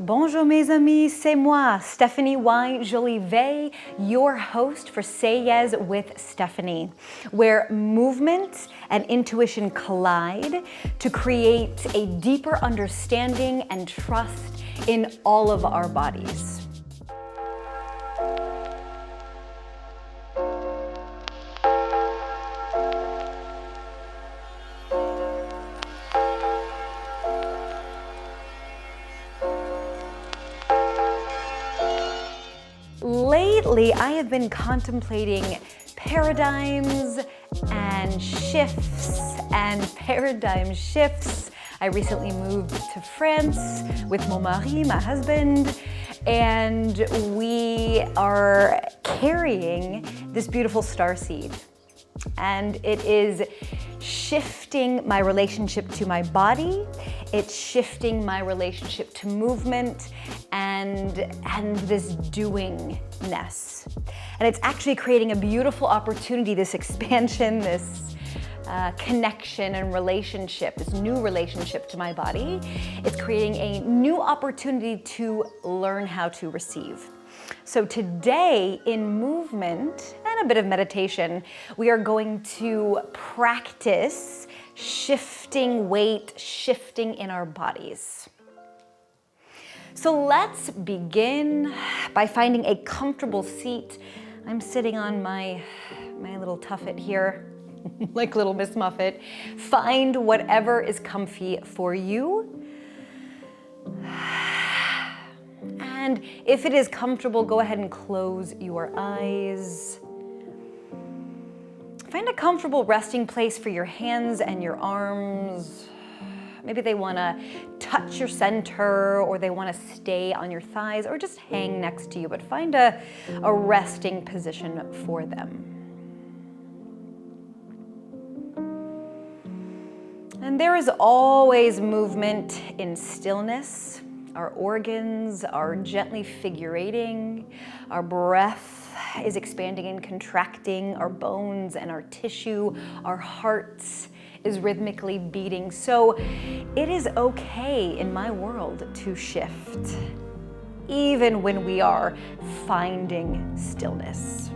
Bonjour mes amis, c'est moi, Stephanie Y. Jolivet, your host for Sayezz with Stephanie, where movement and intuition collide to create a deeper understanding and trust in all of our bodies. Lately, I have been contemplating paradigms and shifts and paradigm shifts. I recently moved to France with mon mari, my husband, and we are carrying this beautiful starseed. And it is shifting my relationship to my body. It's shifting my relationship to movement and this doingness. And it's actually creating a beautiful opportunity, this expansion, this connection and relationship, this new relationship to my body. It's creating a new opportunity to learn how to receive. So today, in movement and a bit of meditation, we are going to practice shifting weight, shifting in our bodies. So let's begin by finding a comfortable seat. I'm sitting on my little tuffet here, like little Miss Muffet. Find whatever is comfy for you. And if it is comfortable, go ahead and close your eyes. Find a comfortable resting place for your hands and your arms. Maybe they want to touch your center, or they want to stay on your thighs, or just hang next to you, but find a resting position for them. And there is always movement in stillness. Our organs are gently figurating. Our breath is expanding and contracting. Our bones and our tissue, our hearts is rhythmically beating. So it is okay in my world to shift, even when we are finding stillness.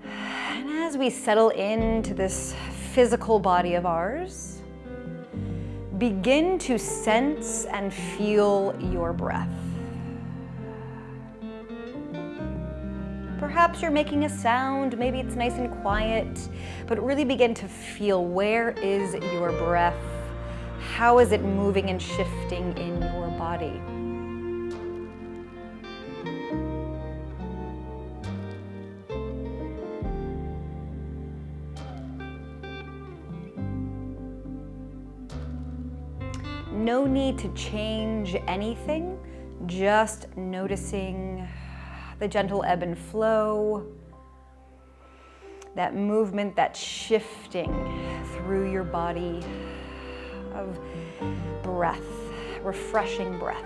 And as we settle into this physical body of ours, begin to sense and feel your breath. Perhaps you're making a sound, maybe it's nice and quiet, but really begin to feel, where is your breath? How is it moving and shifting in your body? No need to change anything, just noticing the gentle ebb and flow, that movement, that shifting through your body of breath, refreshing breath.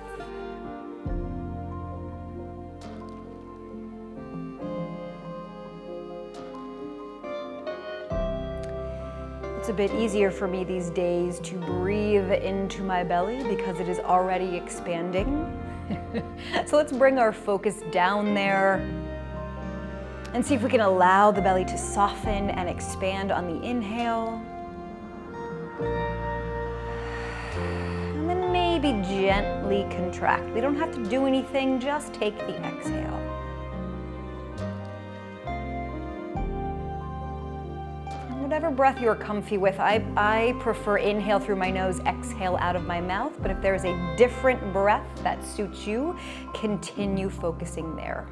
It's a bit easier for me these days to breathe into my belly because it is already expanding. So let's bring our focus down there and see if we can allow the belly to soften and expand on the inhale. And then maybe gently contract. We don't have to do anything, just take the exhale. Whatever breath you're comfy with, I prefer inhale through my nose, exhale out of my mouth, but if there's a different breath that suits you, continue focusing there.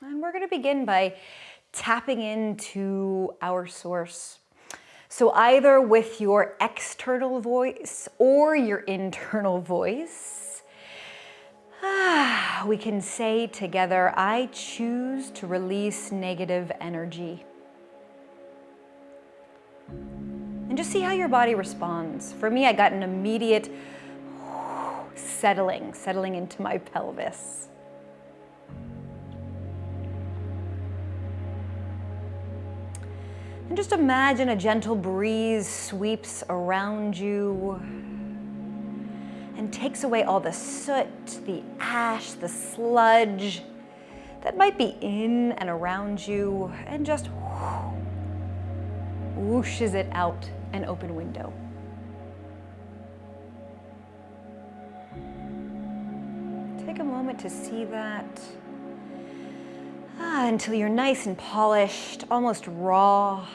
And we're going to begin by tapping into our source. So either with your external voice or your internal voice, we can say together, I choose to release negative energy. And just see how your body responds. For me, I got an immediate settling into my pelvis. And just imagine a gentle breeze sweeps around you and takes away all the soot, the ash, the sludge that might be in and around you, and just whooshes it out an open window. Take a moment to see that until you're nice and polished, almost raw.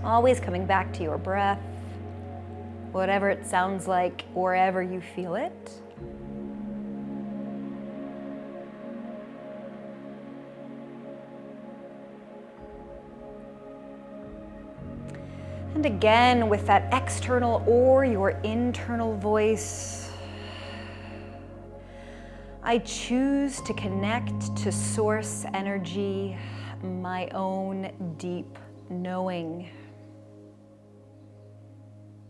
Always coming back to your breath, whatever it sounds like, wherever you feel it. And again, with that external or your internal voice, I choose to connect to source energy, my own deep knowing.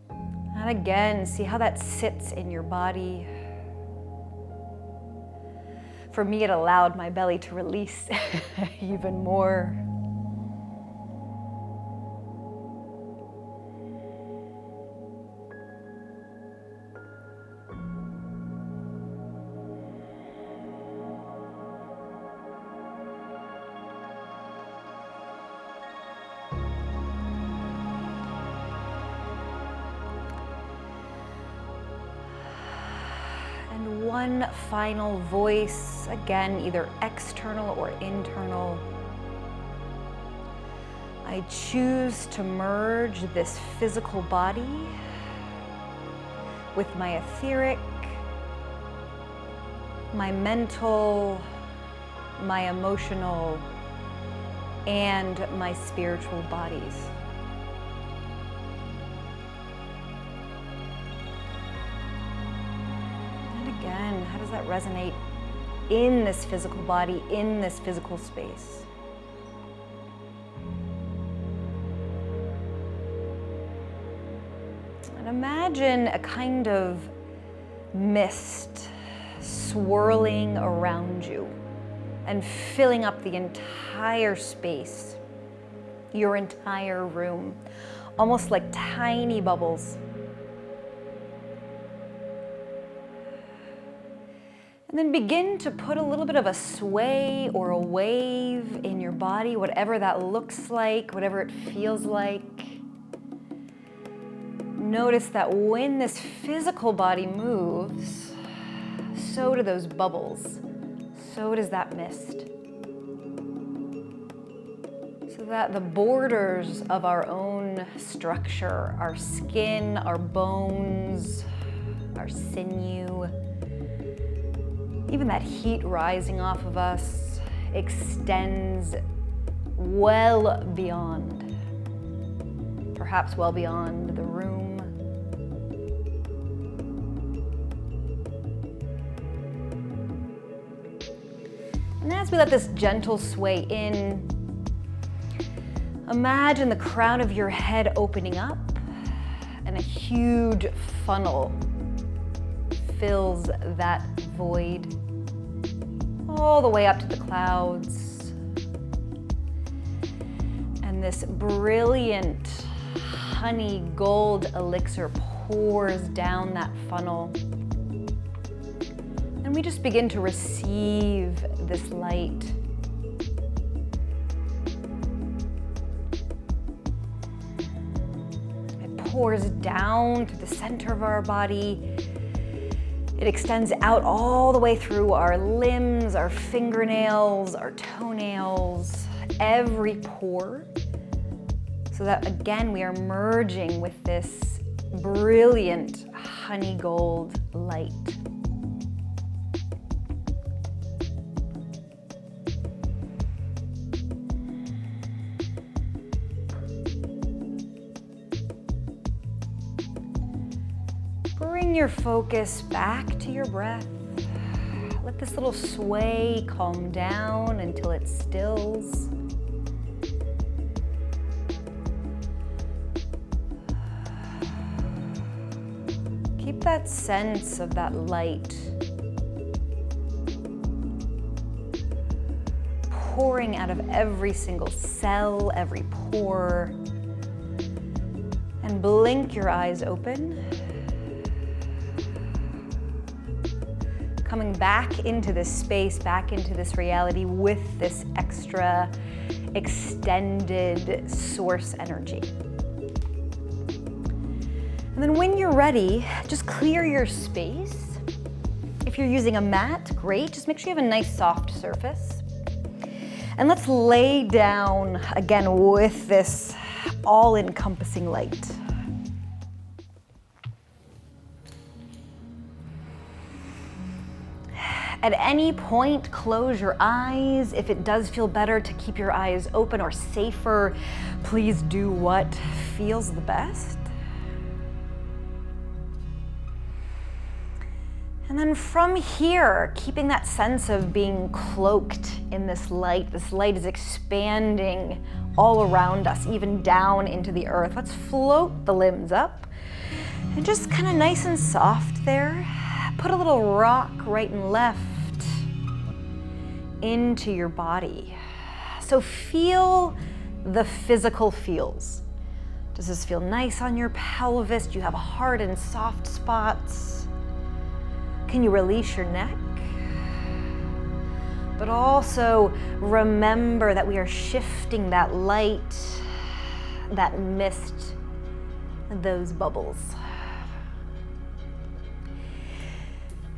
And again, see how that sits in your body. For me, it allowed my belly to release even more. One final voice, again, either external or internal. I choose to merge this physical body with my etheric, my mental, my emotional, and my spiritual bodies. Again, how does that resonate in this physical body, in this physical space? And imagine a kind of mist swirling around you and filling up the entire space, your entire room, almost like tiny bubbles. And then begin to put a little bit of a sway or a wave in your body, whatever that looks like, whatever it feels like. Notice that when this physical body moves, so do those bubbles, so does that mist. So that the borders of our own structure, our skin, our bones, our sinew, even that heat rising off of us extends well beyond, perhaps well beyond the room. And as we let this gentle sway in, imagine the crown of your head opening up and a huge funnel fills that void all the way up to the clouds. And this brilliant honey gold elixir pours down that funnel. And we just begin to receive this light. It pours down through the center of our body. It extends out all the way through our limbs, our fingernails, our toenails, every pore. So that again, we are merging with this brilliant honey gold light. Bring your focus back to your breath. Let this little sway calm down until it stills. Keep that sense of that light pouring out of every single cell, every pore. And blink your eyes open. Coming back into this space, back into this reality with this extra extended source energy. And then when you're ready, just clear your space. If you're using a mat, great. Just make sure you have a nice soft surface. And let's lay down again with this all-encompassing light. At any point, close your eyes. If it does feel better to keep your eyes open or safer, please do what feels the best. And then from here, keeping that sense of being cloaked in this light is expanding all around us, even down into the earth. Let's float the limbs up and just kind of nice and soft there. Put a little rock right and left into your body. So feel the physical feels. Does this feel nice on your pelvis? Do you have hard and soft spots? Can you release your neck? But also remember that we are shifting that light, that mist, those bubbles.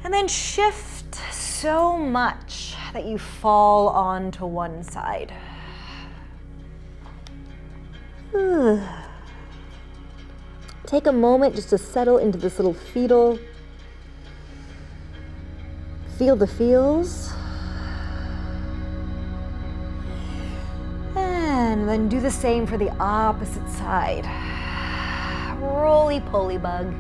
And then shift so much that you fall onto one side. Take a moment just to settle into this little fetal. Feel the feels. And then do the same for the opposite side. Roly-poly bug.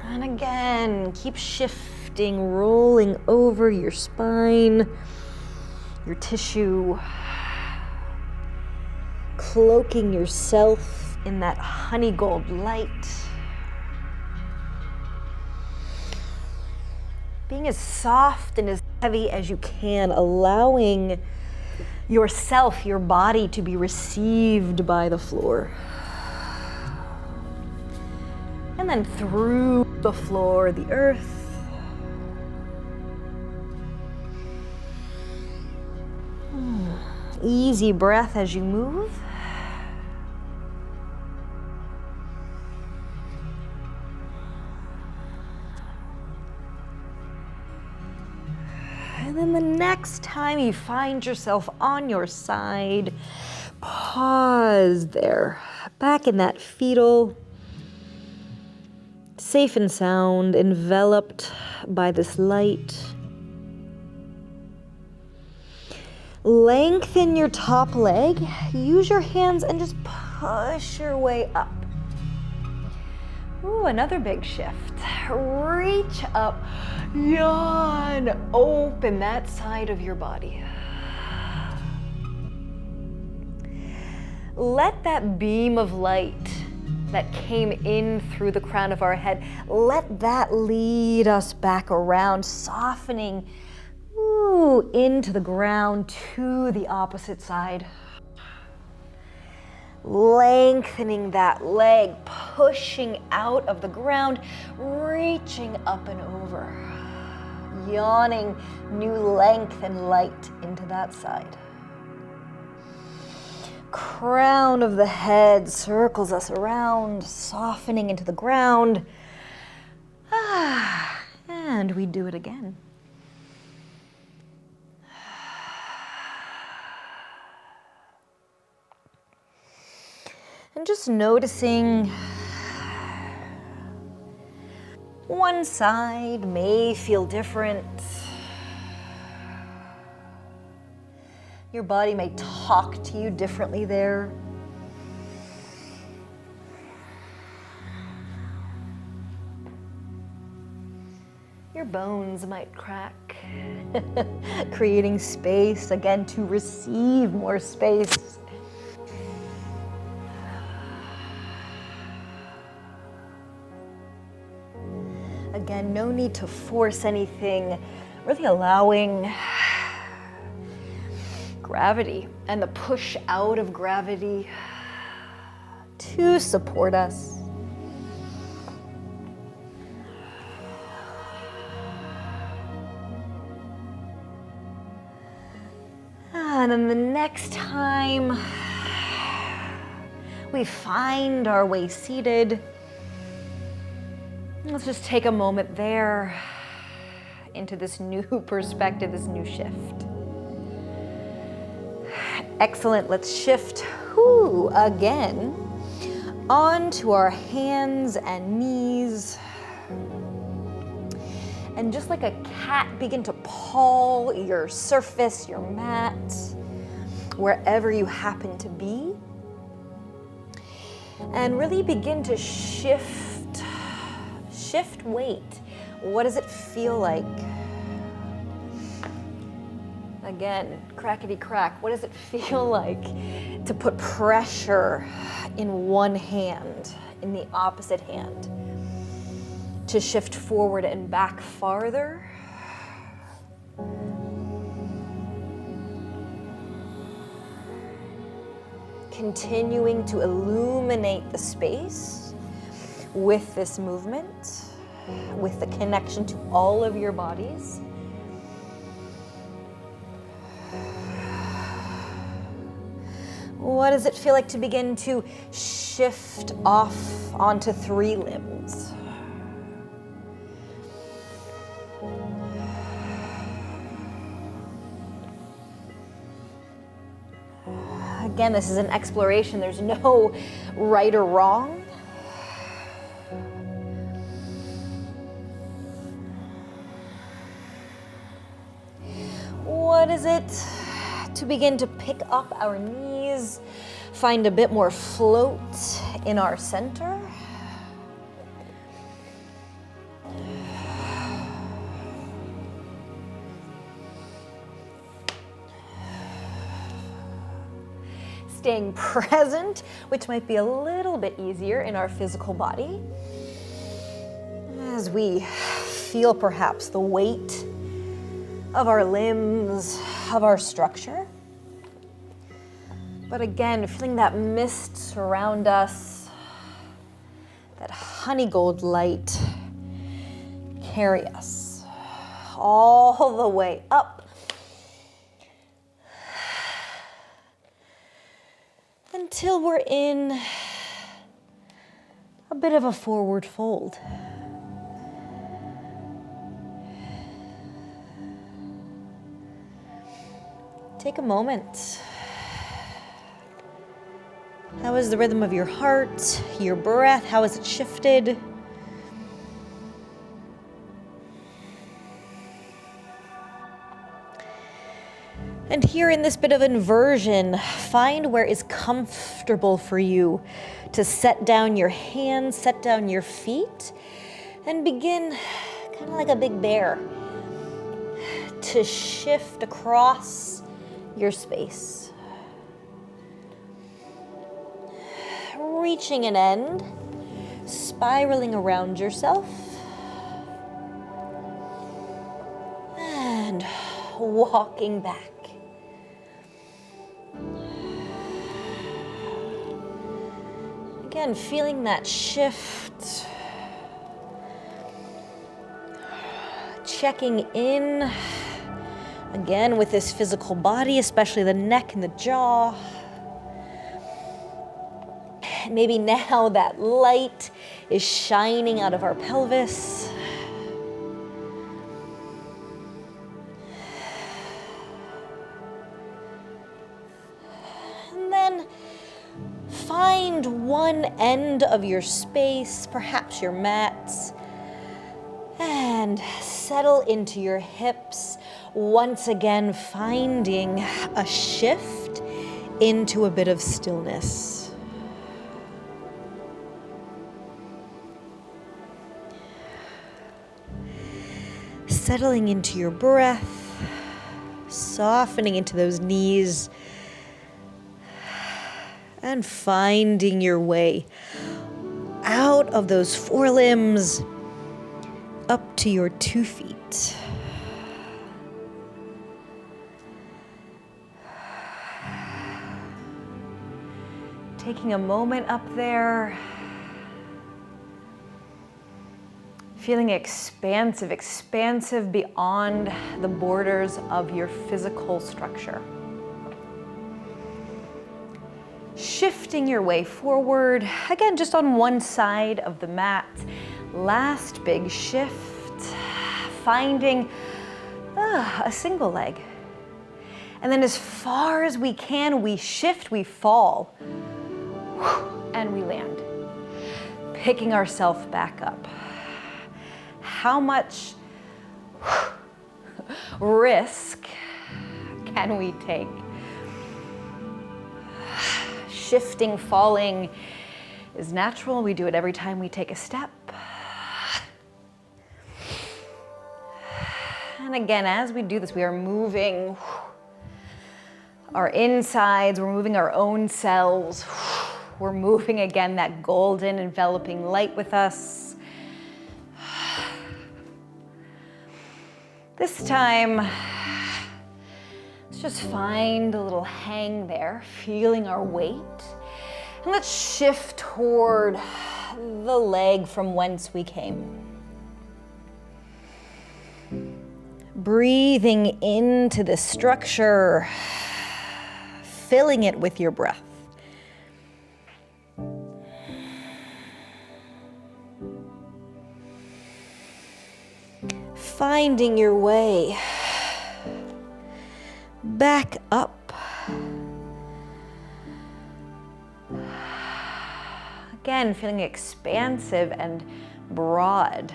And again, keep shifting, rolling over your spine, your tissue, cloaking yourself in that honey gold light. Being as soft and as heavy as you can, allowing yourself, your body to be received by the floor. And then through the floor, the earth. Easy breath as you move. And then the next time you find yourself on your side, pause there, back in that fetal, safe and sound, enveloped by this light. Lengthen your top leg. Use your hands and just push your way up. Ooh, another big shift. Reach up, yawn, open that side of your body. Let that beam of light that came in through the crown of our head, let that lead us back around, softening into the ground to the opposite side. Lengthening that leg, pushing out of the ground, reaching up and over. Yawning new length and light into that side. Crown of the head circles us around, softening into the ground. And we do it again. And just noticing one side may feel different. Your body may talk to you differently there. Your bones might crack, creating space again to receive more space. Again, no need to force anything, really allowing gravity and the push out of gravity to support us. And then the next time we find our way seated, let's just take a moment there into this new perspective, this new shift. Excellent, let's shift again onto our hands and knees. And just like a cat, begin to paw your surface, your mat, wherever you happen to be. And really begin to shift weight. What does it feel like? Again, crackety crack, what does it feel like to put pressure in one hand, in the opposite hand? To shift forward and back farther. Continuing to illuminate the space with this movement, with the connection to all of your bodies. What does it feel like to begin to shift off onto 3 limbs? Again, this is an exploration. There's no right or wrong. What is it to begin to pick up our knees, find a bit more float in our center? Staying present, which might be a little bit easier in our physical body, as we feel perhaps the weight of our limbs, of our structure. But again, feeling that mist surround us, that honey gold light carry us all the way up. Until we're in a bit of a forward fold. Take a moment. How is the rhythm of your heart, your breath? How has it shifted? And here in this bit of inversion, find where is comfortable for you to set down your hands, set down your feet, and begin kind of like a big bear to shift across your space. Reaching an end, spiraling around yourself, and walking back. Again, feeling that shift, checking in, again, with this physical body, especially the neck and the jaw. Maybe now that light is shining out of our pelvis. And then find one end of your space, perhaps your mat, and settle into your hips, once again finding a shift into a bit of stillness. Settling into your breath, softening into those knees, and finding your way out of those forelimbs, up to your 2 feet. Taking a moment up there, feeling expansive, expansive beyond the borders of your physical structure. Shifting your way forward, again, just on one side of the mat. Last big shift, finding a single leg. And then as far as we can, we shift, we fall, and we land, picking ourselves back up. How much risk can we take? Shifting, falling is natural. We do it every time we take a step. And again, as we do this, we are moving our insides, we're moving our own cells. We're moving again that golden enveloping light with us. This time, let's just find a little hang there, feeling our weight. And let's shift toward the leg from whence we came. Breathing into the structure, filling it with your breath. Finding your way back up. Again, feeling expansive and broad.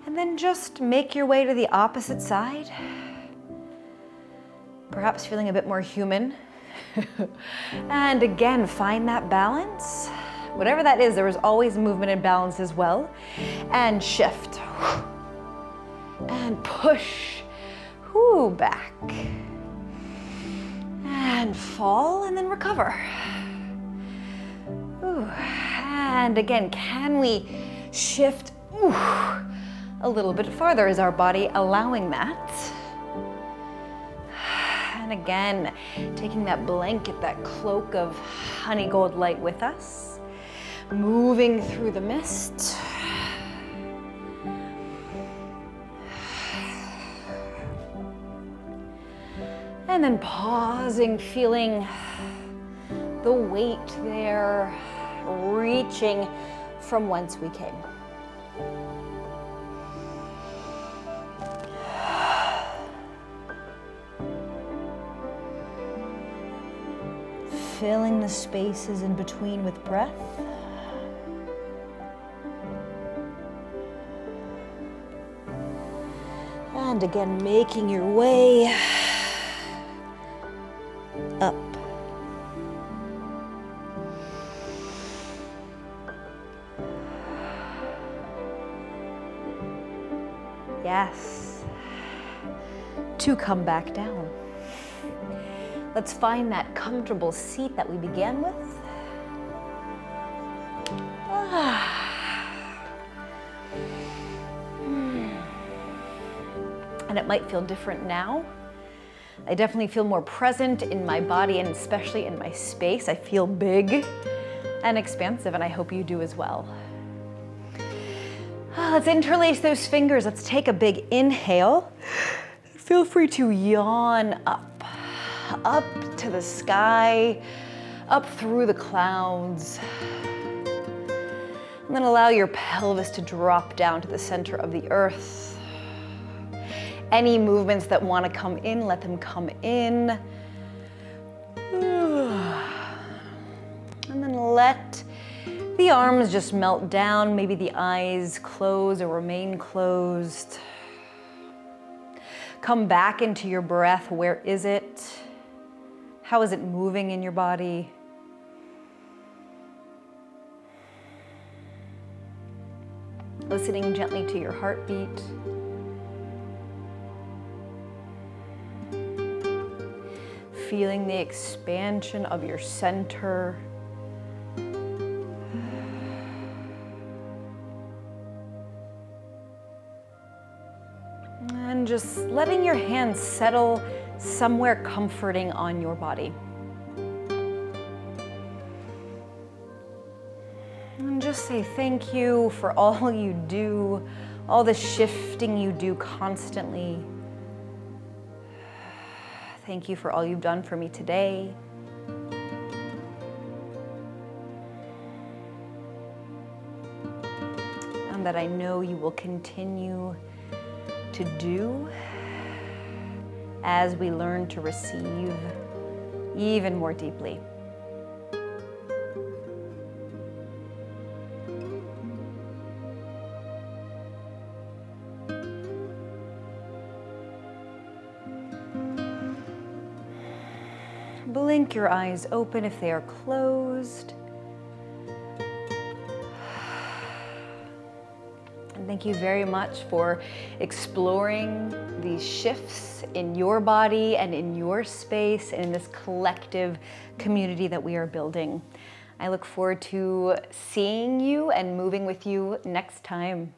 And then just make your way to the opposite side. Perhaps feeling a bit more human. And again, find that balance. Whatever that is, there is always movement and balance as well. And shift. And push, back. And fall, and then recover. And again, can we shift a little bit farther? Is our body allowing that? And again, taking that blanket, that cloak of honey gold light with us, moving through the mist. And then pausing, feeling the weight there, reaching from whence we came. Filling the spaces in between with breath. And again, making your way up. Yes. To come back down. Let's find that comfortable seat that we began with. And it might feel different now. I definitely feel more present in my body and especially in my space. I feel big and expansive, and I hope you do as well. Let's interlace those fingers. Let's take a big inhale. Feel free to yawn up to the sky, up through the clouds. And then allow your pelvis to drop down to the center of the earth. Any movements that want to come in, let them come in. And then let the arms just melt down. Maybe the eyes close or remain closed. Come back into your breath. Where is it? How is it moving in your body? Listening gently to your heartbeat. Feeling the expansion of your center. And just letting your hands settle somewhere comforting on your body. And just say thank you for all you do, all the shifting you do constantly. Thank you for all you've done for me today. And that I know you will continue to do as we learn to receive even more deeply. Blink your eyes open if they are closed. And thank you very much for exploring these shifts in your body and in your space and in this collective community that we are building. I look forward to seeing you and moving with you next time.